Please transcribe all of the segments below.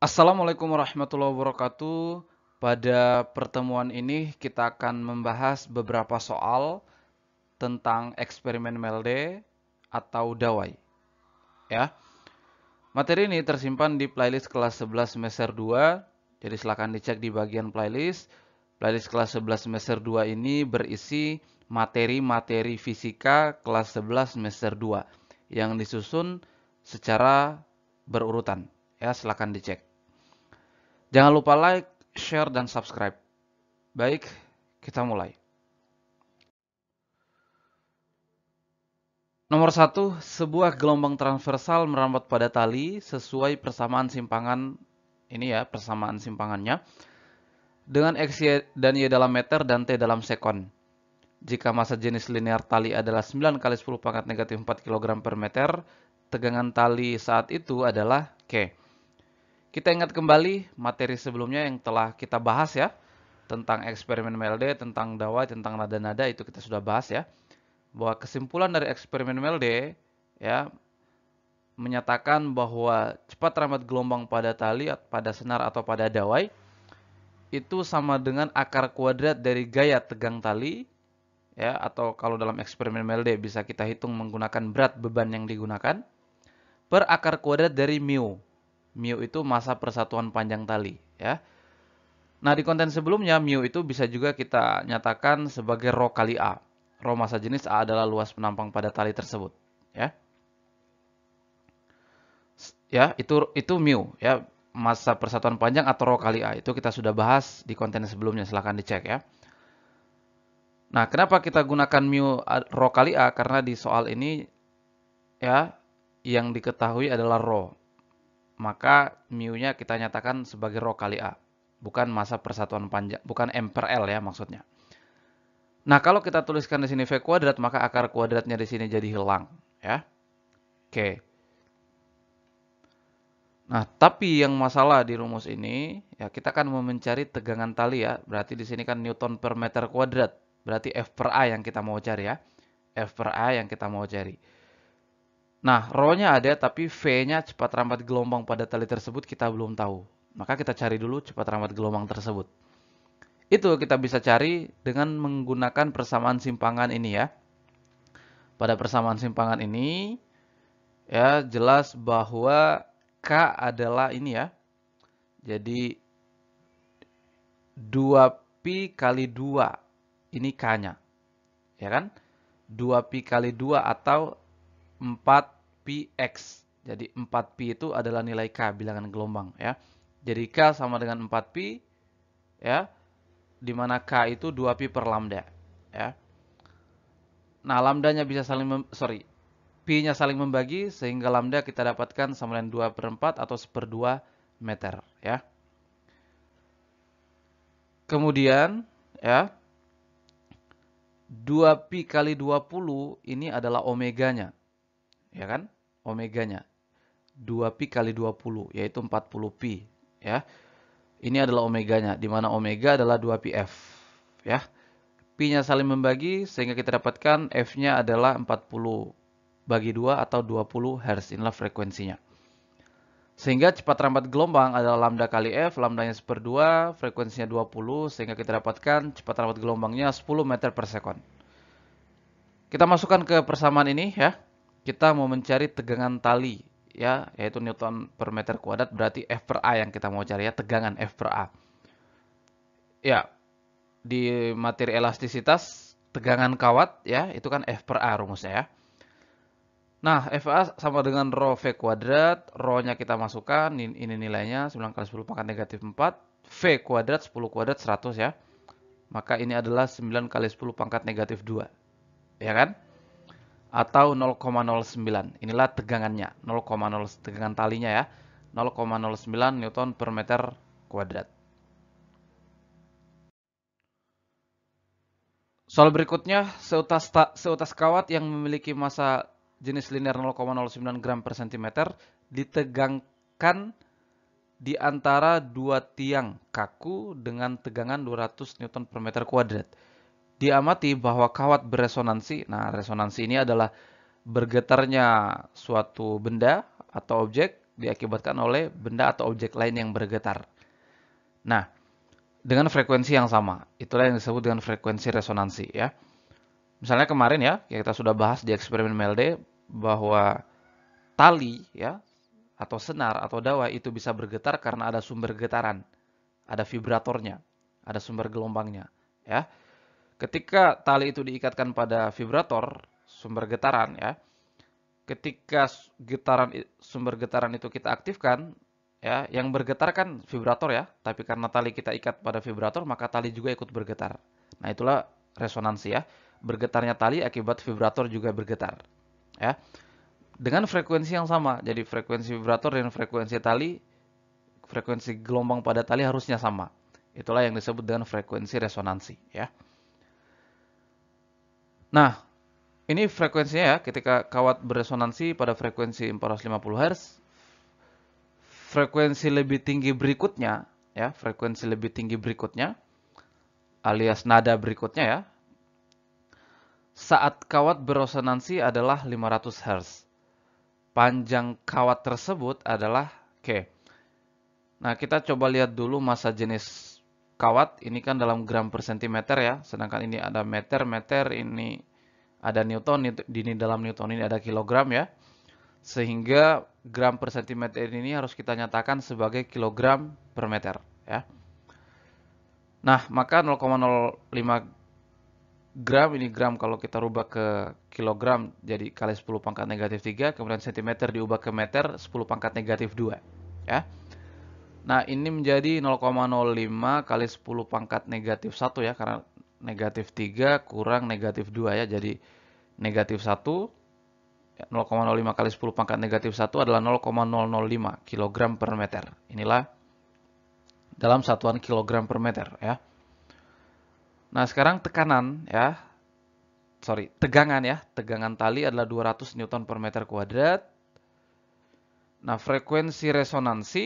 Assalamualaikum warahmatullahi wabarakatuh. Pada pertemuan ini kita akan membahas beberapa soal tentang eksperimen Melde atau dawai. Ya, materi ini tersimpan di playlist kelas 11 semester 2. Jadi silakan dicek di bagian playlist. Playlist kelas 11 semester 2 ini berisi materi-materi fisika kelas 11 semester 2 yang disusun secara berurutan. Ya, silakan dicek. Jangan lupa like, share, dan subscribe. Baik, kita mulai. Nomor 1, sebuah gelombang transversal merambat pada tali sesuai persamaan simpangan, ini ya persamaan simpangannya, dengan X, Y, dan Y dalam meter dan T dalam sekon. Jika massa jenis linear tali adalah 9 kali 10 pangkat negatif 4 kg per meter, tegangan tali saat itu adalah K. Kita ingat kembali materi sebelumnya yang telah kita bahas ya, tentang eksperimen Melde, tentang dawai, tentang nada-nada, itu kita sudah bahas ya. Bahwa kesimpulan dari eksperimen Melde ya menyatakan bahwa cepat rambat gelombang pada tali, pada senar atau pada dawai itu sama dengan akar kuadrat dari gaya tegang tali ya, atau kalau dalam eksperimen Melde bisa kita hitung menggunakan berat beban yang digunakan per akar kuadrat dari mu. Mu itu massa persatuan panjang tali ya. Nah, di konten sebelumnya, mu itu bisa juga kita nyatakan sebagai rho kali A. Rho massa jenis A adalah luas penampang pada tali tersebut. Ya, itu mu. Ya, massa persatuan panjang atau rho kali A. Itu kita sudah bahas di konten sebelumnya. Silahkan dicek ya. Nah, kenapa kita gunakan mu rho kali A? Karena di soal ini ya yang diketahui adalah rho. Maka mu-nya kita nyatakan sebagai rho kali A. Bukan massa persatuan panjang, bukan M per L ya maksudnya. Nah, kalau kita tuliskan di sini V kuadrat, maka akar kuadratnya di sini jadi hilang, ya. Oke. Nah, tapi yang masalah di rumus ini, ya kita kan mau mencari tegangan tali ya. Berarti di sini kan Newton per meter kuadrat. Berarti F per A yang kita mau cari ya. F per A yang kita mau cari. Nah, rho-nya ada, tapi V-nya cepat rambat gelombang pada tali tersebut kita belum tahu. Maka kita cari dulu cepat rambat gelombang tersebut. Itu kita bisa cari dengan menggunakan persamaan simpangan ini ya. Pada persamaan simpangan ini, ya jelas bahwa K adalah ini ya. Jadi 2pi kali 2. Ini K-nya. Ya kan? 2pi kali 2 atau 4pi X. Jadi 4pi itu adalah nilai K, bilangan gelombang ya. Jadi K sama dengan 4pi ya. Di mana K itu 2pi per lambda ya. Nah, lambdanya bisa pi-nya saling membagi sehingga lambda kita dapatkan sama dengan 2 per 4 atau 1/2 meter ya. Kemudian ya 2pi kali 20 ini adalah omeganya. Ya kan? Omeganya. 2pi kali 20 yaitu 40pi ya. Ini adalah omeganya di mana omega adalah 2pi F ya. Pi-nya saling membagi sehingga kita dapatkan F-nya adalah 40 bagi 2 atau 20 Hz. Inilah frekuensinya. Sehingga cepat rambat gelombang adalah lambda kali F, lambdanya 1/2, frekuensinya 20, sehingga kita dapatkan cepat rambat gelombangnya 10 meter per sekon. Kita masukkan ke persamaan ini ya. Kita mau mencari tegangan tali ya, yaitu Newton per meter kuadrat, berarti F per A yang kita mau cari ya, tegangan F per A. Ya, di materi elastisitas, tegangan kawat ya, itu kan F per A rumusnya ya. Nah, FA sama dengan rho V kuadrat, rho-nya kita masukkan, ini nilainya 9 kali 10 pangkat negatif 4, V kuadrat 10 kuadrat 100 ya. Maka ini adalah 9 kali 10 pangkat negatif 2. Ya kan? Atau 0,09. Inilah tegangannya, 0,0 tegangan talinya ya. 0,09 Newton per meter kuadrat. Soal berikutnya, seutas kawat yang memiliki massa jenis linear 0,09 gram per cm ditegangkan di antara dua tiang kaku dengan tegangan 200 Newton per meter kuadrat. Diamati bahwa kawat beresonansi, nah resonansi ini adalah bergetarnya suatu benda atau objek diakibatkan oleh benda atau objek lain yang bergetar. Nah, dengan frekuensi yang sama, itulah yang disebut dengan frekuensi resonansi ya. Misalnya kemarin ya, kita sudah bahas di eksperimen Melde bahwa tali ya atau senar atau dawai itu bisa bergetar karena ada sumber getaran, ada vibratornya, ada sumber gelombangnya ya. Ketika tali itu diikatkan pada vibrator, sumber getaran ya, ketika sumber getaran itu kita aktifkan ya, yang bergetar kan vibrator ya, tapi karena tali kita ikat pada vibrator maka tali juga ikut bergetar. Nah, itulah resonansi ya. Bergetarnya tali akibat vibrator juga bergetar ya. Dengan frekuensi yang sama. Jadi frekuensi vibrator dan frekuensi tali, frekuensi gelombang pada tali harusnya sama. Itulah yang disebut dengan frekuensi resonansi ya. Nah, ini frekuensinya ya, ketika kawat beresonansi pada frekuensi 450 Hz, frekuensi lebih tinggi berikutnya, ya, frekuensi lebih tinggi berikutnya, alias nada berikutnya ya, saat kawat beresonansi adalah 500 Hz. Panjang kawat tersebut adalah, oke. Nah, kita coba lihat dulu massa jenis kawat, ini kan dalam gram per sentimeter ya, sedangkan ini ada meter, ini ada newton, ini dalam newton, ini ada kilogram ya. Sehingga gram per sentimeter ini harus kita nyatakan sebagai kilogram per meter ya. Nah, maka 0,05 gram, ini gram kalau kita rubah ke kilogram jadi kali 10 pangkat negatif 3, kemudian sentimeter diubah ke meter 10 pangkat negatif 2 ya. Nah, ini menjadi 0,05 kali 10 pangkat negatif 1 ya, karena negatif 3 kurang negatif 2 ya, jadi negatif 1, 0,05 kali 10 pangkat negatif 1 adalah 0,005 kg per meter. Inilah dalam satuan kilogram per meter ya. Nah, sekarang tegangan ya, tegangan tali adalah 200 Newton per meter kuadrat. Nah, frekuensi resonansi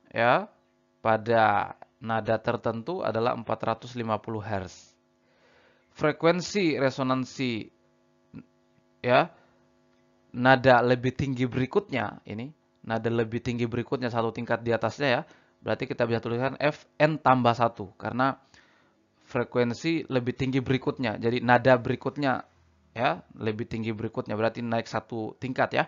ya pada nada tertentu adalah 450 Hz. Frekuensi resonansi ya nada lebih tinggi berikutnya, ini nada lebih tinggi berikutnya satu tingkat di atasnya ya, berarti kita bisa tuliskan Fn tambah 1 karena frekuensi lebih tinggi berikutnya, jadi nada berikutnya ya lebih tinggi berikutnya berarti naik satu tingkat ya,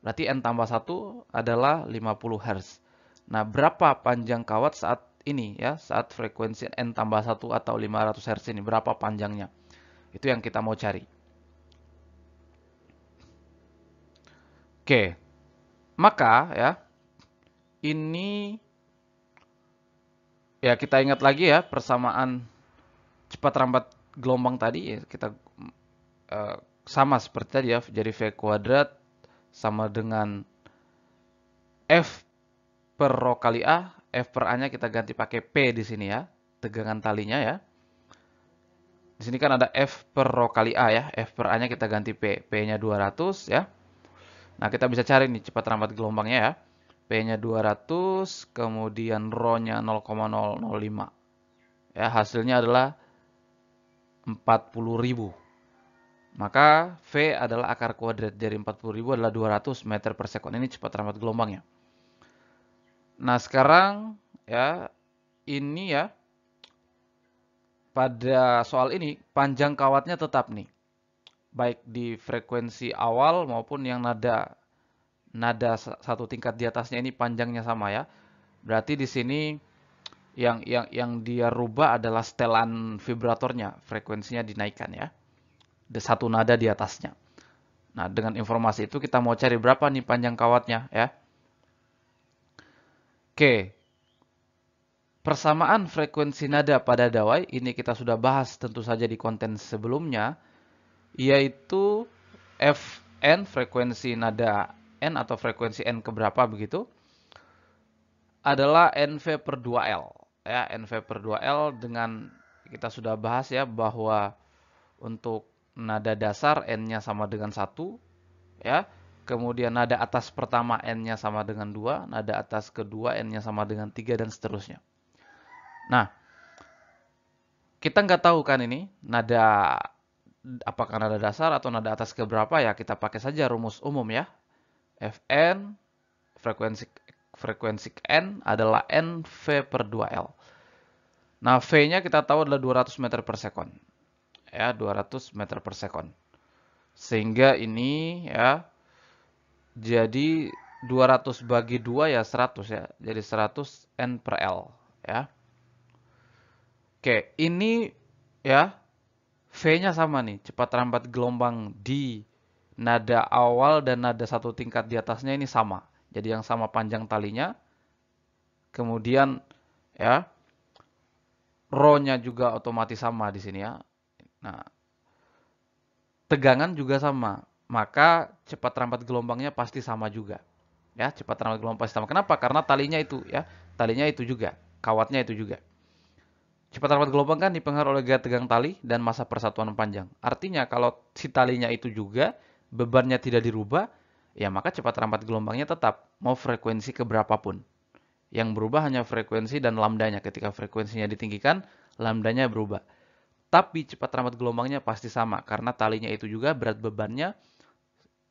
berarti N tambah 1 adalah 50 Hz. Nah, berapa panjang kawat saat ini ya, saat frekuensi N tambah 1 atau 500 Hz ini, berapa panjangnya, itu yang kita mau cari. Oke, maka ya ini ya kita ingat lagi ya persamaan cepat lambat gelombang tadi ya, kita sama seperti tadi ya, jadi V kuadrat sama dengan F per rho kali A, F per A-nya kita ganti pakai P di sini ya, tegangan talinya ya. Di sini kan ada F per rho kali A ya, F per A-nya kita ganti P, P-nya 200 ya. Nah, kita bisa cari nih cepat lambat gelombangnya ya. P-nya 200, kemudian rho-nya 0,005. Ya, hasilnya adalah 40.000. Maka V adalah akar kuadrat dari 40.000 adalah 200 meter per sekon. Ini cepat lambat gelombangnya. Nah, sekarang ya ini ya pada soal ini panjang kawatnya tetap nih. Baik di frekuensi awal maupun yang nada satu tingkat di atasnya ini panjangnya sama ya. Berarti di sini yang dia rubah adalah setelan vibratornya, frekuensinya dinaikkan ya. Ada satu nada di atasnya. Nah, dengan informasi itu kita mau cari berapa nih panjang kawatnya ya. Oke. Persamaan frekuensi nada pada dawai ini kita sudah bahas tentu saja di konten sebelumnya, yaitu Fn, frekuensi nada N atau frekuensi N keberapa begitu, adalah NV per 2L. Ya, NV per 2L dengan kita sudah bahas ya bahwa untuk nada dasar N-nya sama dengan 1. Ya, kemudian nada atas pertama N-nya sama dengan 2, nada atas kedua N-nya sama dengan 3, dan seterusnya. Nah, kita nggak tahu kan ini nada apakah nada dasar atau nada atas keberapa ya, kita pakai saja rumus umum ya. Fn frekuensi N adalah N V per 2L. Nah, V-nya kita tahu adalah 200 meter per sekon. Ya, 200 meter per sekon. Sehingga ini ya jadi 200 bagi 2 ya 100 ya. Jadi 100 N per L ya. Oke, ini ya V-nya sama nih, cepat lambat gelombang di nada awal dan nada satu tingkat di atasnya ini sama. Jadi yang sama panjang talinya. Kemudian ya rho-nya juga otomatis sama di sini ya. Nah, tegangan juga sama. Maka cepat lambat gelombangnya pasti sama juga. Ya, cepat lambat gelombang pasti sama. Kenapa? Karena talinya itu ya, talinya itu juga, kawatnya itu juga. Cepat lambat gelombang kan dipengaruhi oleh gaya tegang tali dan massa persatuan panjang. Artinya kalau si talinya itu juga, bebannya tidak dirubah, ya maka cepat lambat gelombangnya tetap, mau frekuensi keberapapun. Yang berubah hanya frekuensi dan lambdanya. Ketika frekuensinya ditinggikan, lambdanya berubah. Tapi cepat lambat gelombangnya pasti sama, karena talinya itu juga berat bebannya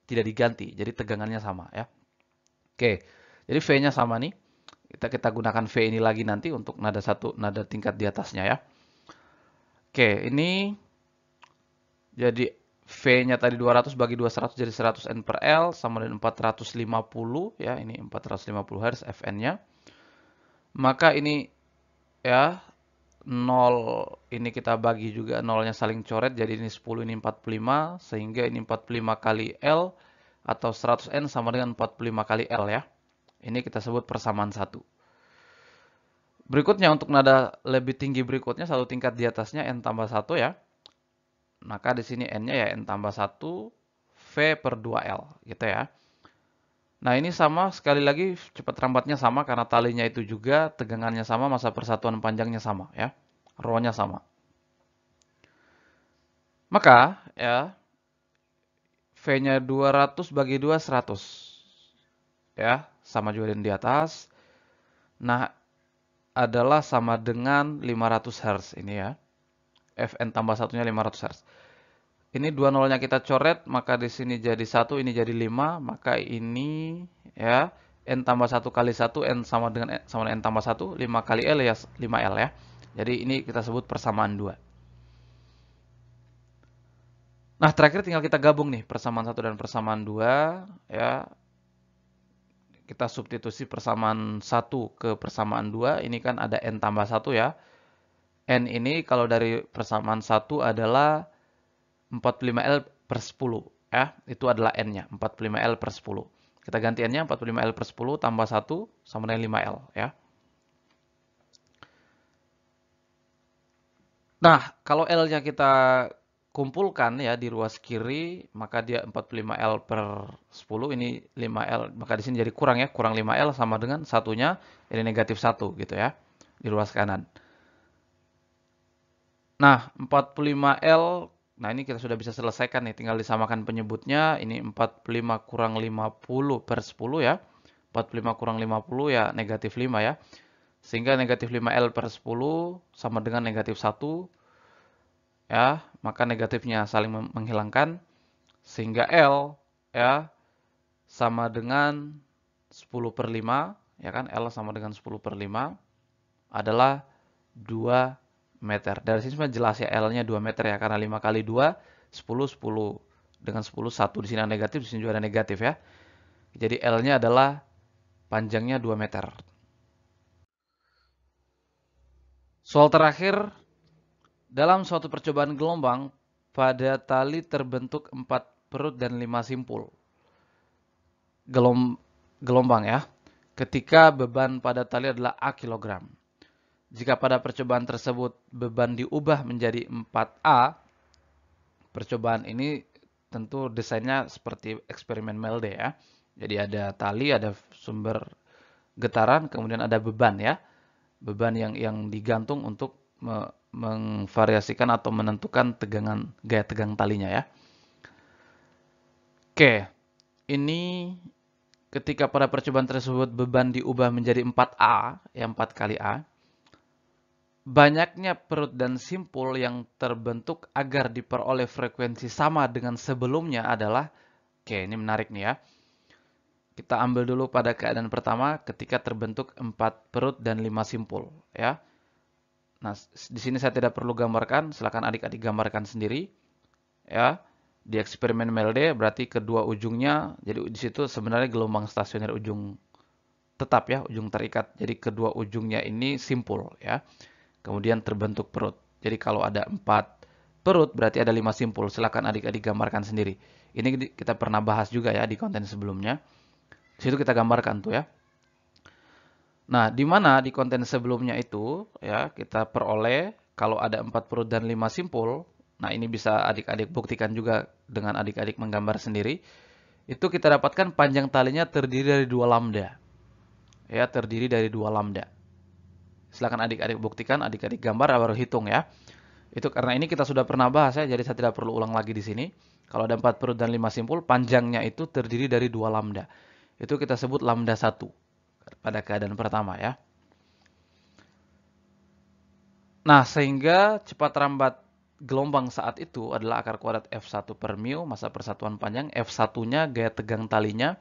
tidak diganti, jadi tegangannya sama ya. Oke, jadi V-nya sama nih. Kita gunakan V ini lagi nanti untuk nada satu, nada tingkat di atasnya ya. Oke, ini jadi V-nya tadi 200 bagi 200 jadi 100 N per L sama dengan 450 ya. Ini 450 Hz Fn-nya. Maka ini ya 0 ini kita bagi juga, nolnya saling coret jadi ini 10 ini 45 sehingga ini 45 kali L atau 100 N sama dengan 45 kali L ya. Ini kita sebut persamaan 1. Berikutnya untuk nada lebih tinggi berikutnya satu tingkat di atasnya N tambah 1 ya. Maka di sini N-nya ya N tambah 1 V per 2L gitu ya. Nah ini sama sekali lagi cepat lambatnya sama karena talinya itu juga, tegangannya sama, massa persatuan panjangnya sama ya. Rho-nya sama. Maka ya V-nya 200 bagi 2 100. Ya, sama juga dengan di atas. Nah, adalah sama dengan 500 Hz ini ya. Fn tambah satunya 500 Hz. Ini dua nolnya kita coret, maka di sini jadi 1, ini jadi 5, maka ini ya N tambah 1 kali 1, N sama dengan N tambah 1, 5 kali L ya 5L ya. Jadi ini kita sebut persamaan 2. Nah, terakhir tinggal kita gabung nih persamaan 1 dan persamaan 2 ya. Kita substitusi persamaan 1 ke persamaan 2, ini kan ada N tambah 1 ya. N ini kalau dari persamaan 1 adalah 45L per 10 ya. Itu adalah N-nya, 45L per 10. Kita ganti N-nya 45L per 10 tambah 1 sama dengan 5L ya. Nah, kalau L-nya kita kumpulkan ya di ruas kiri, maka dia 45L per 10, ini 5L, maka di sini jadi kurang ya, kurang 5L sama dengan satunya, ini negatif 1 gitu ya, di ruas kanan. Nah, 45L, nah ini kita sudah bisa selesaikan nih, tinggal disamakan penyebutnya, ini 45 kurang 50 per 10 ya, 45 kurang 50 ya negatif 5 ya, sehingga negatif 5L per 10 sama dengan negatif 1, ya, maka negatifnya saling menghilangkan sehingga L ya sama dengan 10 per 5 ya kan, L sama dengan 10 per 5 adalah 2 meter. Dari sini sebenarnya jelas ya, L-nya 2 meter ya, karena 5 kali 2 10, 10 dengan 10 1 di sini ada negatif, di sini juga ada negatif ya. Jadi L-nya adalah panjangnya 2 meter. Soal terakhir, dalam suatu percobaan gelombang, pada tali terbentuk 4 perut dan 5 simpul. Gelombang ya. Ketika beban pada tali adalah A kilogram. Jika pada percobaan tersebut beban diubah menjadi 4A, percobaan ini tentu desainnya seperti eksperimen Melde ya. Jadi ada tali, ada sumber getaran, kemudian ada beban ya. Beban yang digantung untuk memvariasikan atau menentukan tegangan, gaya tegang talinya ya. Oke, ini ketika pada percobaan tersebut beban diubah menjadi 4A, ya 4 kali A, banyaknya perut dan simpul yang terbentuk agar diperoleh frekuensi sama dengan sebelumnya adalah, oke ini menarik nih ya, Kita ambil dulu pada keadaan pertama ketika terbentuk 4 perut dan 5 simpul, ya. Nah, di sini saya tidak perlu gambarkan, silakan adik-adik gambarkan sendiri, ya. Di eksperimen Melde berarti kedua ujungnya, jadi di situ sebenarnya gelombang stasioner ujung tetap ya, ujung terikat. Jadi kedua ujungnya ini simpul ya. Kemudian terbentuk perut. Jadi kalau ada 4 perut berarti ada 5 simpul. Silakan adik-adik gambarkan sendiri. Ini kita pernah bahas juga ya di konten sebelumnya. Di situ kita gambarkan tuh ya. Nah, di mana di konten sebelumnya itu ya kita peroleh kalau ada 4 perut dan 5 simpul. Nah, ini bisa adik-adik buktikan juga dengan adik-adik menggambar sendiri. Itu kita dapatkan panjang talinya terdiri dari 2 lambda. Ya, terdiri dari 2 lambda. Silakan adik-adik buktikan, adik-adik gambar baru hitung ya. Itu karena ini kita sudah pernah bahas ya, jadi saya tidak perlu ulang lagi di sini. Kalau ada 4 perut dan 5 simpul, panjangnya itu terdiri dari 2 lambda. Itu kita sebut lambda 1 pada keadaan pertama ya. Nah, sehingga cepat rambat gelombang saat itu adalah akar kuadrat F1 per mu, massa persatuan panjang. F1-nya gaya tegang talinya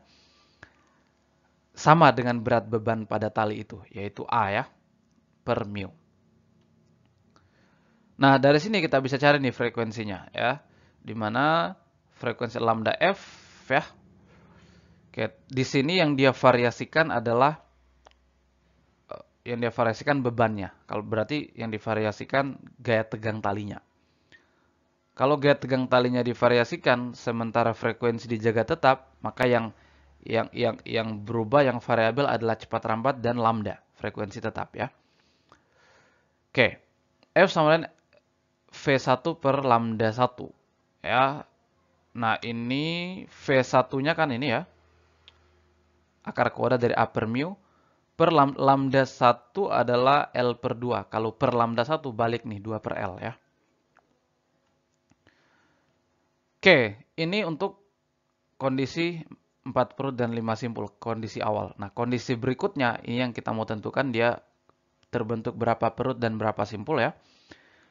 sama dengan berat beban pada tali itu, yaitu A ya, per mu. Nah, dari sini kita bisa cari nih frekuensinya ya. Di mana frekuensi lambda F ya. Oke, di sini yang dia variasikan adalah bebannya. Kalau berarti yang divariasikan gaya tegang talinya. Kalau gaya tegang talinya divariasikan sementara frekuensi dijaga tetap, maka yang berubah yang variabel adalah cepat rambat dan lambda, frekuensi tetap ya. Oke. F sama dengan V1 per lambda 1 ya. Nah, ini V1-nya kan ini ya. Akar kuadrat dari A per mu per lambda 1 adalah L per 2. Kalau per lambda 1 balik nih 2 per L ya. Oke, ini untuk kondisi 4 perut dan 5 simpul, kondisi awal. Nah, kondisi berikutnya ini yang kita mau tentukan dia terbentuk berapa perut dan berapa simpul ya.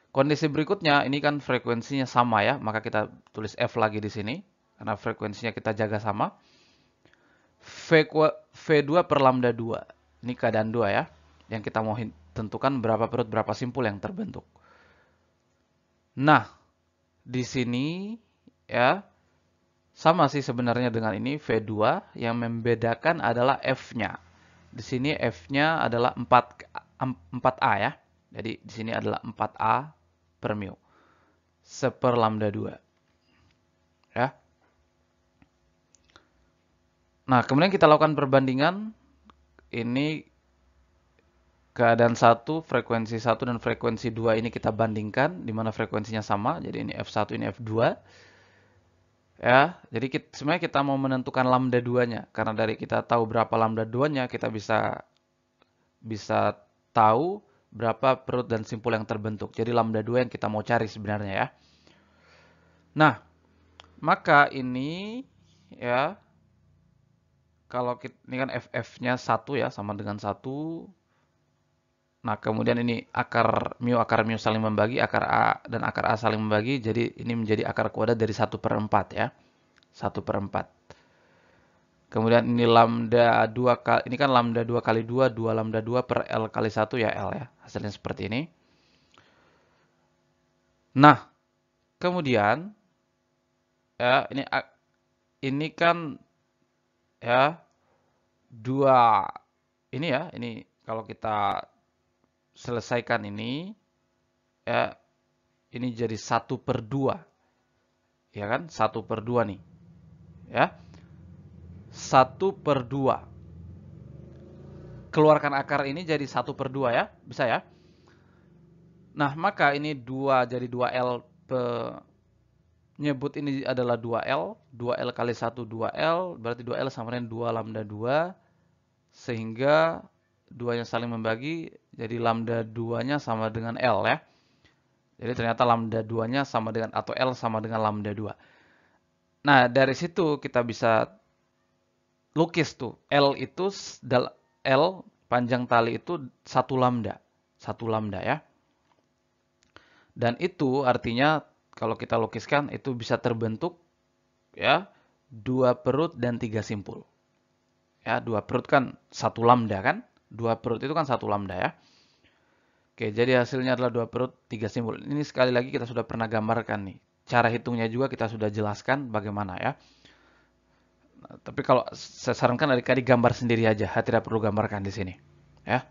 Kondisi berikutnya ini kan frekuensinya sama ya, maka kita tulis F lagi di sini karena frekuensinya kita jaga sama. V2 per lambda 2. Ini keadaan 2 ya. Yang kita mau tentukan berapa perut berapa simpul yang terbentuk. Nah, di sini ya sama sih sebenarnya dengan ini V2, yang membedakan adalah F-nya. Di sini F-nya adalah 4A ya. Jadi di sini adalah 4A per mu. Seper lambda 2. Ya. Nah, kemudian kita lakukan perbandingan. Ini keadaan 1, frekuensi 1 dan frekuensi 2 ini kita bandingkan, di mana frekuensinya sama. Jadi ini F1, ini F2. Ya, jadi sebenarnya kita mau menentukan lambda 2-nya. Karena dari kita tahu berapa lambda 2-nya, kita bisa tahu berapa perut dan simpul yang terbentuk. Jadi lambda 2 yang kita mau cari sebenarnya ya. Nah, maka ini ya, kalau ini kan FF-nya 1 ya, sama dengan 1. Nah, kemudian ini akar mu saling membagi, akar A dan akar A saling membagi, jadi ini menjadi akar kuadrat dari 1 per 4 ya. 1 per 4. Kemudian ini lambda 2 kali, ini kan lambda 2 kali 2, 2 lambda 2 per L kali 1 ya L ya. Hasilnya seperti ini. Nah, kemudian ya ini kan ya ini ya, ini kalau kita selesaikan ini ya, ini jadi 1 per 2. Ya kan? 1 per 2 nih. Ya. 1 per 2. Keluarkan akar ini jadi 1 per 2 ya. Bisa ya? Nah, maka ini 2 jadi 2L nyebut ini adalah 2L. 2L kali 1 2L. Berarti 2L sama dengan 2 lambda 2. Sehingga 2-nya saling membagi. Jadi lambda 2-nya sama dengan L ya. Jadi ternyata lambda 2-nya sama dengan, atau L sama dengan lambda 2. Nah, dari situ kita bisa lukis tuh. L panjang tali itu 1 lambda. 1 lambda ya. Dan itu artinya kalau kita lukiskan itu bisa terbentuk ya 2 perut dan 3 simpul. Ya, 2 per root kan 1 lambda kan? 2 per root itu kan 1 lambda ya. Oke, jadi hasilnya adalah 2 per root 3 simbol. Ini sekali lagi kita sudah pernah gambarkan nih. Cara hitungnya juga kita sudah jelaskan bagaimana ya. Nah, tapi kalau saya sarankan adik-adik gambar sendiri aja, tidak perlu gambarkan di sini. Ya.